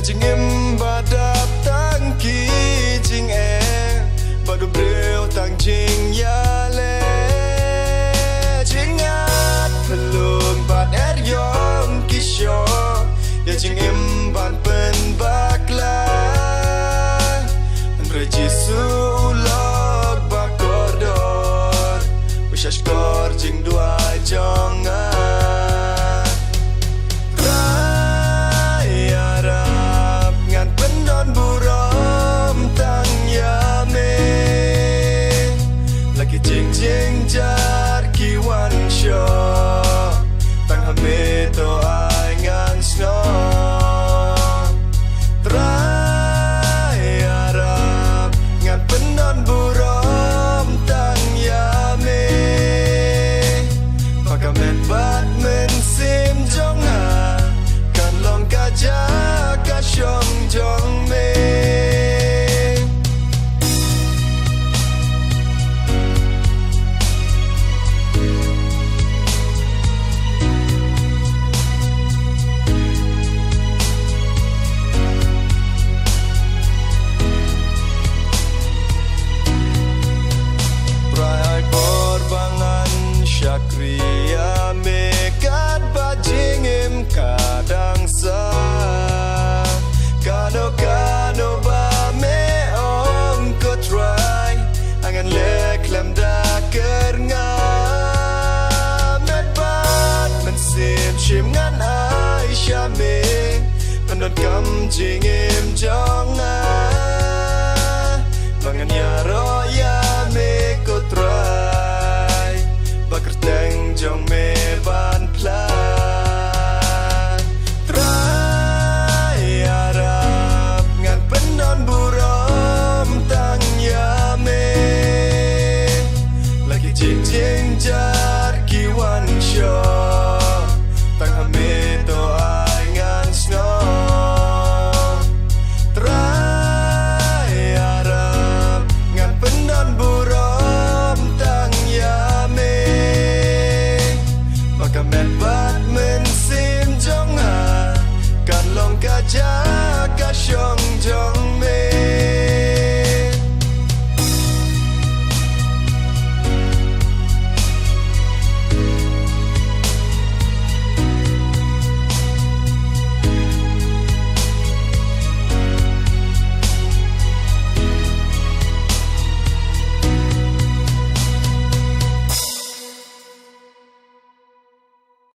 chinh em ba đạp tăng kỳ chinh em ba đục rêu tăng chinh ya le chinh ngát phần luồng bạn ép yom kỳ show ya chinh em bạn pen bạc la Andre Jesu log ba koridor Wishash kor ching dua jonga Jing jar ki wan sho tang hame to ai ngang snow trai arab ngan penon burom tang yame pakamet bat men sim jonga kan long kaja ka shong jong me Kriya mekat bajing em kadang sa kano ba me om ko try angan lek lam da kerna met bat men sim chim ngan ai sha me pandot kam jing em jong a bangan ya ro ya